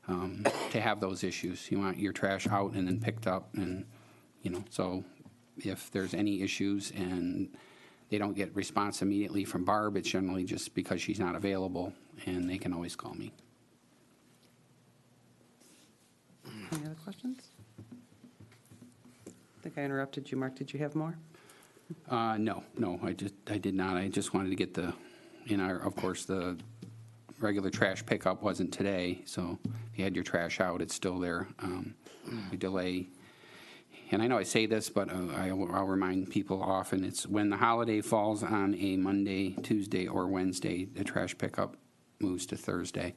to have those issues. You want your trash out and then picked up, and you know, so if there's any issues and they don't get response immediately from Barb, it's generally just because she's not available, and they can always call me. any other questions? I think I interrupted you, Mark. Did you have more? No, I did not. I just wanted to get of course, the regular trash pickup wasn't today, so if you had your trash out, it's still there. We delay, and I know I say this, but I'll remind people often, it's when the holiday falls on a Monday, Tuesday, or Wednesday, the trash pickup moves to Thursday.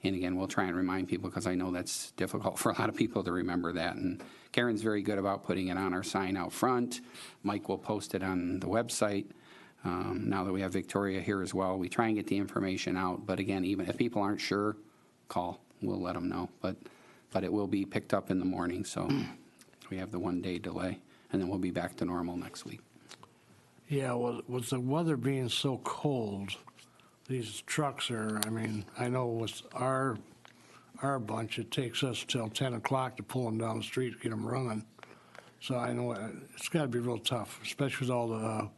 And again, we'll try and remind people because I know that's difficult for a lot of people to remember that. And Karen's very good about putting it on our sign out front. Mike will post it on the website. Now that we have Victoria here as well, we try and get the information out. But again, even if people aren't sure, call. We'll let them know. But it will be picked up in the morning, so we have the 1 day delay, and then we'll be back to normal next week. Yeah, well, with the weather being so cold, these trucks are, I mean, I know with our bunch, it takes us till 10 o'clock to pull them down the street to get them running. So I know it's got to be real tough, especially with all the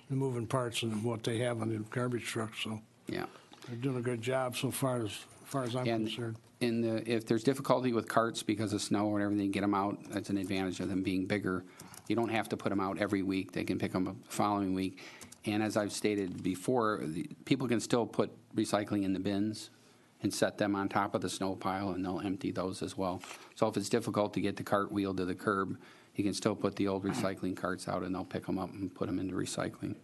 moving parts and what they have on the garbage trucks. So Yeah. they're doing a good job so far as I'm concerned. If there's difficulty with carts because of snow or whatever, they get them out. That's an advantage of them being bigger. You don't have to put them out every week. They can pick them up the following week. And as I've stated before, people can still put recycling in the bins and set them on top of the snow pile, and they'll empty those as well. So if it's difficult to get the cart wheel to the curb, you can still put the old recycling carts out, and they'll pick them up and put them into recycling.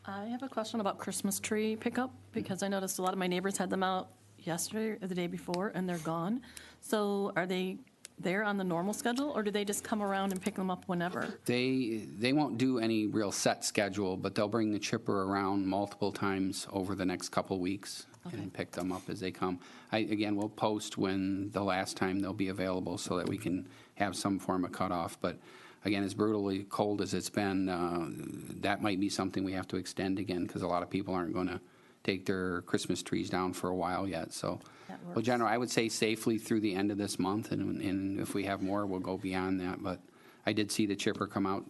I have a question about Christmas tree pickup, because I noticed a lot of my neighbors had them out yesterday or the day before, and they're gone. So are they there on the normal schedule, or do they just come around and pick them up whenever? They won't do any real set schedule, but they'll bring the chipper around multiple times over the next couple weeks and pick them up as they come. Again, we'll post when the last time they'll be available so that we can have some form of cutoff. But again, as brutally cold as it's been, that might be something we have to extend again because a lot of people aren't going to take their Christmas trees down for a while yet. So, well, generally, I would say safely through the end of this month, and if we have more, we'll go beyond that. But I did see the chipper come out.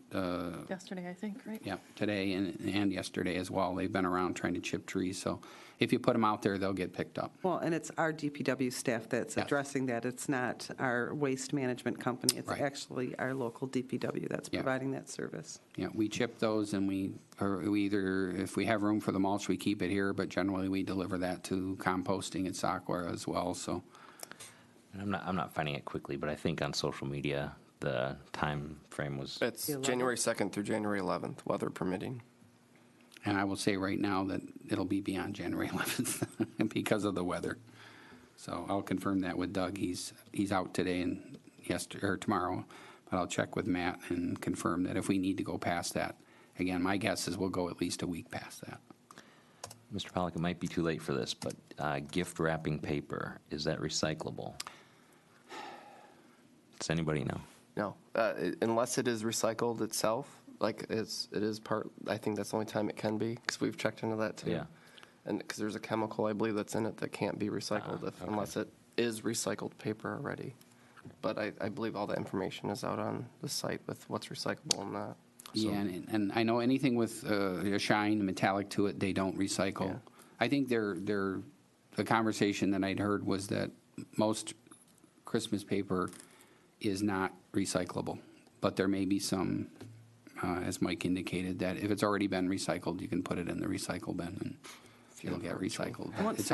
Yesterday, I think, right? Yeah, today and yesterday as well. They've been around trying to chip trees. So if you put them out there, they'll get picked up. Well, and it's our DPW staff that's addressing that. It's not our waste management company. It's actually our local DPW that's providing that service. Yeah, we chip those, and we either, if we have room for the mulch, we keep it here, but generally we deliver that to composting at Sakwa as well. So I'm not finding it quickly, but I think on social media the time frame was. It's January 2nd through January 11th, weather permitting. And I will say right now that it'll be beyond January 11th because of the weather. So I'll confirm that with Doug. He's out today and or tomorrow, but I'll check with Matt and confirm that if we need to go past that. Again, my guess is we'll go at least a week past that. Mr. Pollack, it might be too late for this, but gift wrapping paper, is that recyclable? Does anybody know? No, unless it is recycled itself, like it is part, I think that's the only time it can be, because we've checked into that too. Yeah. And because there's a chemical, I believe, that's in it that can't be recycled okay. unless it is recycled paper already. But I believe all the information is out on the site with what's recyclable and not. So. Yeah, and I know anything with a shine, metallic to it, they don't recycle. Yeah. I think the conversation that I'd heard was that most Christmas paper is not recyclable, but there may be some, as Mike indicated, that if it's already been recycled, you can put it in the recycle bin and it'll get recycled. Once It's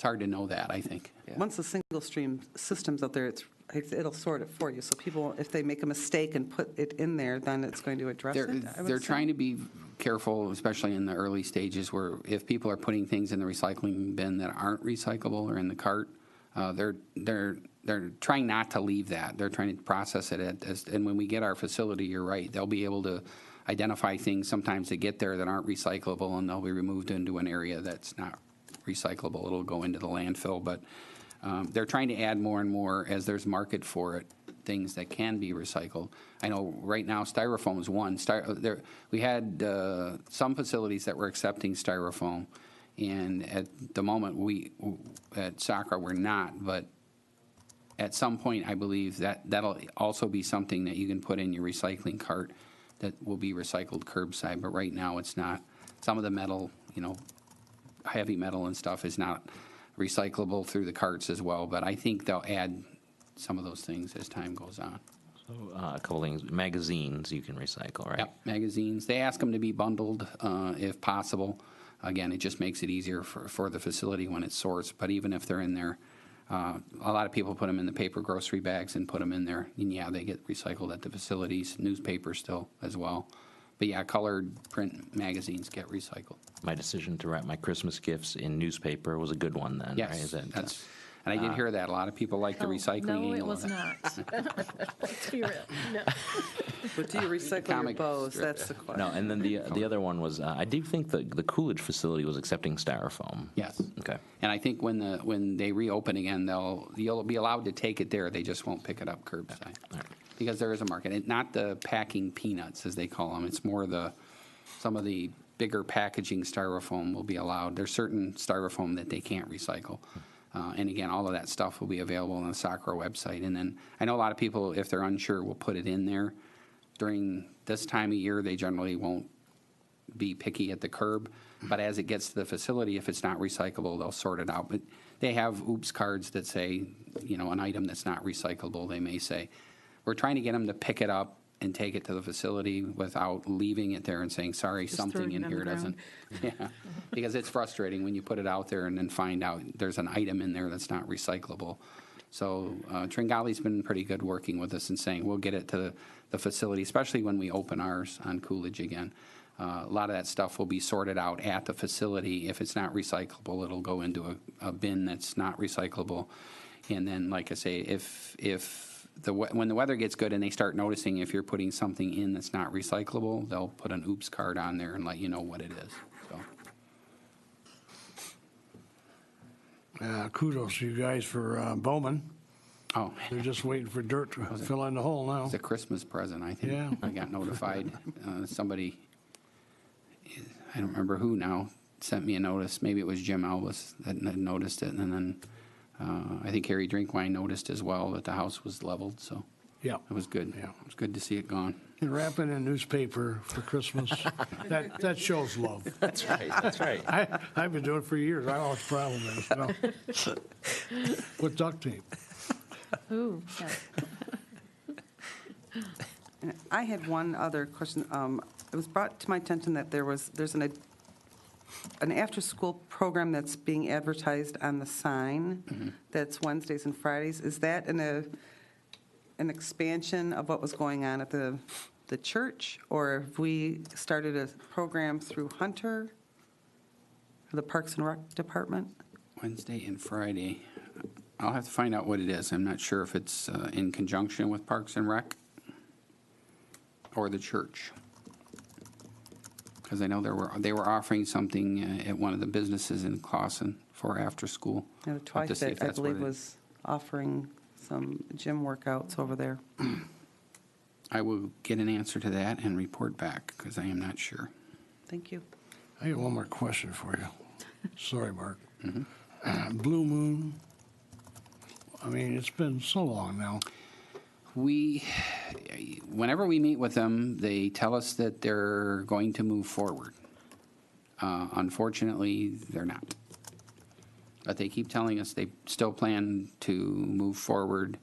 hard to know that, I think. Yeah. Once the single stream system's out there, it'll sort it for you. So people, if they make a mistake and put it in there, then it's going to address it. I would They're say. trying to be careful, especially in the early stages, where if people are putting things in the recycling bin that aren't recyclable or in the cart, they're trying not to leave that. They're trying to process it and when we get our facility, you're right, they'll be able to identify things sometimes that get there that aren't recyclable, and they'll be removed into an area that's not recyclable. It'll go into the landfill, but they're trying to add more and more as there's market for it, things that can be recycled. I know right now styrofoam is one. We had some facilities that were accepting styrofoam, and at the moment at Sacra we're not, but at some point I believe that'll also be something that you can put in your recycling cart that will be recycled curbside, but right now it's not. Some of the metal, heavy metal and stuff is not recyclable through the carts as well, but I think they'll add some of those things as time goes on. So a couple things. Magazines you can recycle, right? Yep, magazines. They ask them to be bundled if possible. Again, it just makes it easier for the facility when it's sourced, but even if they're in there, a lot of people put them in the paper grocery bags and put them in there, and yeah, they get recycled at the facilities, newspaper still as well. But yeah, colored print magazines get recycled. My decision to wrap my Christmas gifts in newspaper was a good one then, right? Yes, Is that, and I did hear that. A lot of people like the recycling No, angle it was of it. not. Let's be real. No. But do you recycle your Comic bows? strip. That's the question. no, and then the other one was, I do think the Coolidge facility was accepting styrofoam. Yes. Okay. And I think when they reopen again, you'll be allowed to take it there. They just won't pick it up curbside. All right. Because there is a market. And not the packing peanuts, as they call them. It's more some of the bigger packaging styrofoam will be allowed. There's certain styrofoam that they can't recycle. And again, all of that stuff will be available on the Sacra website. And then I know a lot of people, if they're unsure, will put it in there. During this time of year, they generally won't be picky at the curb. But as it gets to the facility, if it's not recyclable, they'll sort it out. But they have oops cards that say, an item that's not recyclable, they may say. We're trying to get them to pick it up and take it to the facility without leaving it there and saying, sorry, Just something throwing it in on here the doesn't. Yeah, because it's frustrating when you put it out there and then find out there's an item in there that's not recyclable. So Tringali's been pretty good working with us and saying we'll get it to the facility, especially when we open ours on Coolidge again. A lot of that stuff will be sorted out at the facility. If it's not recyclable, it'll go into a bin that's not recyclable. And then, like I say, when the weather gets good and they start noticing if you're putting something in that's not recyclable, they'll put an oops card on there and let you know what it is. So. Kudos to you guys for Bowman. Oh, They're just waiting for dirt to fill in the hole now. it's a Christmas present, I think. Yeah. I got notified. Somebody, I don't remember who now, sent me a notice. Maybe it was Jim Albus that had noticed it. And then I think Harry Drinkwine noticed as well that the house was leveled. So Yeah. it was good. Yeah. It was good to see it gone. And wrapping in newspaper for Christmas, that shows love. That's right. That's right. I've been doing it for years. I don't know what the problem is. With duct tape. Ooh, yeah. And I had one other question. It was brought to my attention that there's an after-school program that's being advertised on the sign that's Wednesdays and Fridays. Is that an expansion of what was going on at the the church, or if we started a program through Hunter, the Parks and Rec Department. Wednesday and Friday. I'll have to find out what it is. I'm not sure if it's in conjunction with Parks and Rec or the church. Because I know they were offering something at one of the businesses in Clawson for after school. And I'll have to see if Twice, I that's what believe, it- was offering some gym workouts over there. I will get an answer to that and report back, because I am not sure. Thank you. I got one more question for you. Sorry, Mark. Blue Moon, I mean, it's been so long now. Whenever we meet with them, they tell us that they're going to move forward. Unfortunately, they're not. But they keep telling us they still plan to move forward.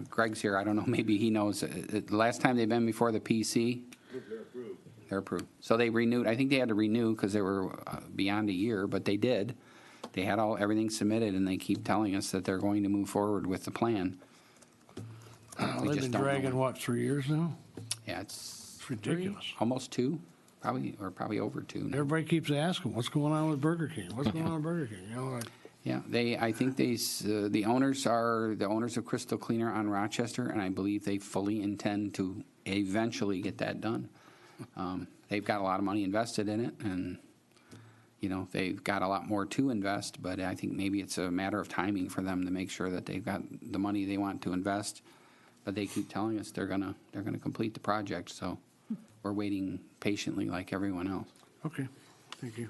Greg's here, I don't know, maybe he knows. The last time they've been before the PC? They're approved. So they renewed, I think they had to renew because they were beyond a year, but they did. They had everything submitted, and they keep telling us that they're going to move forward with the plan. We They've just been don't know dragging, when. what, 3 years now? Yeah, it's It's ridiculous. almost 2, probably over 2 now. Everybody keeps asking, what's going on with Burger King? What's going on with Burger King? You know, like, Yeah, I think the owners are the owners of Crystal Cleaner on Rochester, and I believe they fully intend to eventually get that done. They've got a lot of money invested in it, and, they've got a lot more to invest, but I think maybe it's a matter of timing for them to make sure that they've got the money they want to invest. But they keep telling us they're gonna complete the project, so we're waiting patiently like everyone else. okay, thank you.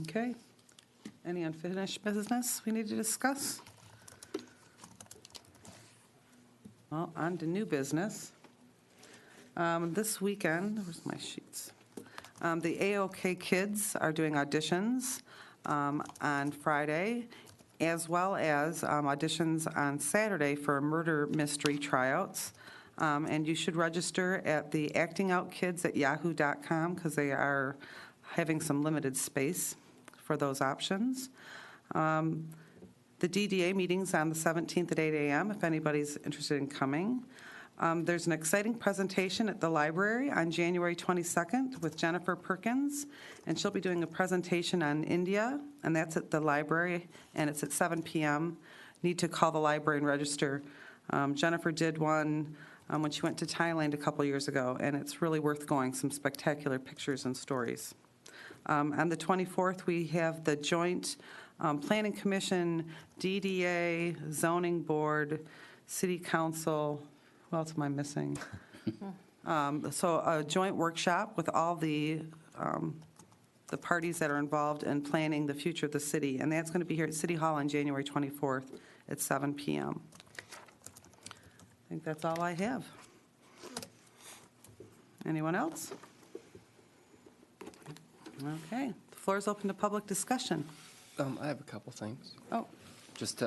Okay. Any unfinished business we need to discuss? Well, on to new business. This weekend, where's my sheets? The AOK Kids are doing auditions on Friday, as well as auditions on Saturday for murder mystery tryouts. And you should register at the actingoutkids@yahoo.com because they are having some limited space for those options. The DDA meeting's on the 17th at 8 a.m. if anybody's interested in coming. There's an exciting presentation at the library on January 22nd with Jennifer Perkins, and she'll be doing a presentation on India, and that's at the library, and it's at 7 p.m. Need to call the library and register. Jennifer did one when she went to Thailand a couple years ago, and it's really worth going, some spectacular pictures and stories. On the 24th, we have the joint Planning Commission, DDA, Zoning Board, City Council. What else am I missing? So a joint workshop with all the parties that are involved in planning the future of the city, and that's going to be here at City Hall on January 24th at 7 p.m. I think that's all I have. Anyone else? Okay, the floor is open to public discussion. I have a couple things. Oh, Just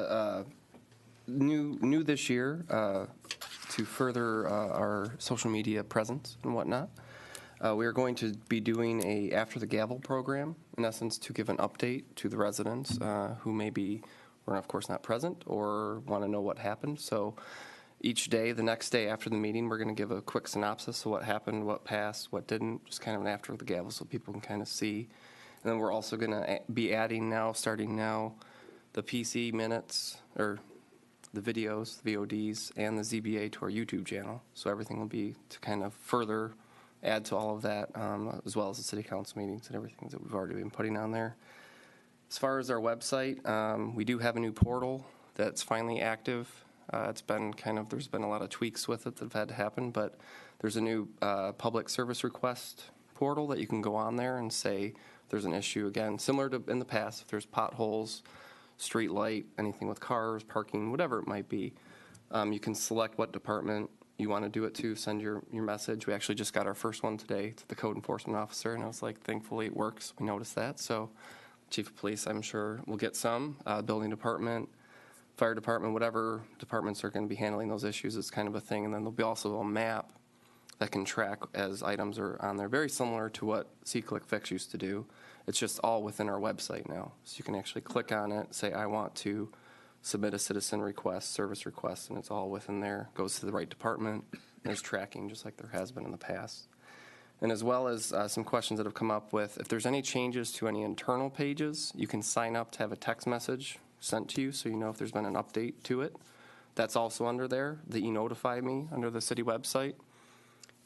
new this year, to further our social media presence and whatnot. We are going to be doing a After the Gavel program, in essence, to give an update to the residents who maybe were, of course, not present or want to know what happened. So each day, the next day after the meeting, we're going to give a quick synopsis of what happened, what passed, what didn't, just kind of an After the Gavel so people can kind of see. And then we're also going to be adding now, starting now, the PC minutes, or the videos, the VODs, and the ZBA to our YouTube channel. So everything will be to kind of further add to all of that, as well as the city council meetings and everything that we've already been putting on there. As far as our website, we do have a new portal that's finally active. It's been there's been a lot of tweaks with it that have had to happen, but there's a new public service request portal that you can go on there and say if there's an issue, again, similar to in the past, if there's potholes, street light, anything with cars, parking, whatever it might be. You can select what department you want to do it to, send your message. We actually just got our first one today to the code enforcement officer, and I was like, thankfully it works. We noticed that. So chief of police, I'm sure, will get some. Building department, fire department, whatever departments are going to be handling those issues, it's kind of a thing. And then there'll be also a map that can track as items are on there, very similar to what See-Click Fix used to do. It's just all within our website now. So you can actually click on it, say, I want to submit a citizen request, service request, and it's all within there, goes to the right department. There's tracking, just like there has been in the past. And as well as some questions that have come up with, if there's any changes to any internal pages, you can sign up to have a text message sent to you so you know if there's been an update to it. That's also under there, the e-notify me under the city website.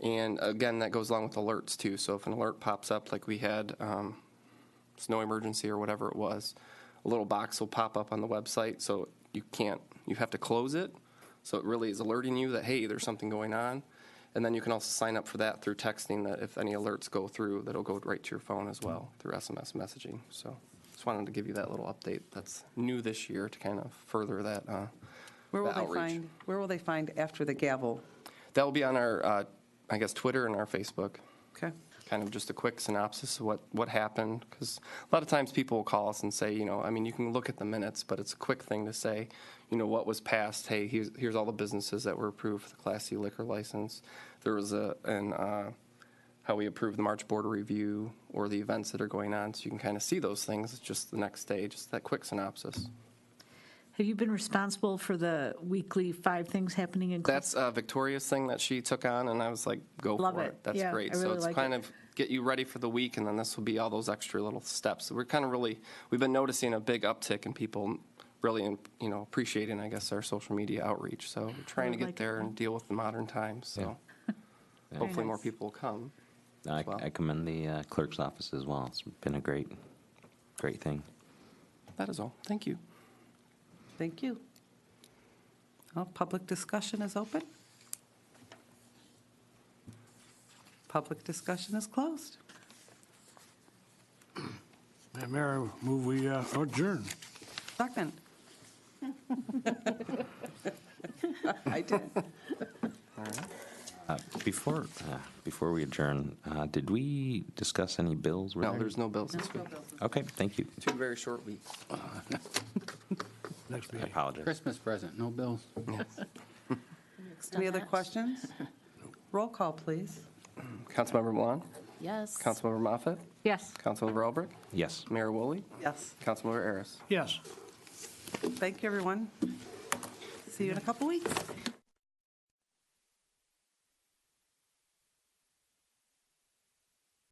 And again, that goes along with alerts too. So if an alert pops up, like we had snow emergency or whatever it was, a little box will pop up on the website. So you have to close it. So it really is alerting you that, hey, there's something going on. And then you can also sign up for that through texting, that if any alerts go through, that'll go right to your phone as well through SMS messaging. So just wanted to give you that little update that's new this year to kind of further that Where will the outreach. Where will they find after the gavel? That will be on our, I guess, Twitter and our Facebook. Okay. Kind of just a quick synopsis of what happened, because a lot of times people will call us and say, you can look at the minutes, but it's a quick thing to say, what was passed. Hey, here's all the businesses that were approved for the Class C liquor license. There was how we approved the March Border Review or the events that are going on, so you can kind of see those things. It's just the next day, just that quick synopsis. Have you been responsible for the weekly 5 things happening in That's Victoria's thing that she took on, and I was like, go Love for it. it. That's Yeah, great. I really So it's like kind it. of get you ready for the week, and then this will be all those extra little steps. So we're kind of we've been noticing a big uptick in people really, appreciating, I guess, our social media outreach. So we're trying to like get there it. and deal with the modern times. So hopefully more people will come. I, as well. I commend the clerk's office as well. It's been a great thing. That is all. Thank you. Thank you. Well, public discussion is open. Public discussion is closed. Madam Mayor, I move we adjourn. Second. I did. Before we adjourn, did we discuss any bills? Were No, there? there's no bills this week. Okay, thank you. 2 very short weeks. Next I meeting. apologize. Christmas present, no bills. Any other questions? Roll call, please. Councilmember Milan, Yes. Councilmember Moffett, Yes. Councilmember Albrecht, Yes. Mayor Woolley, Yes. Councilmember Harris. Yes. Thank you, everyone. See you in a couple weeks.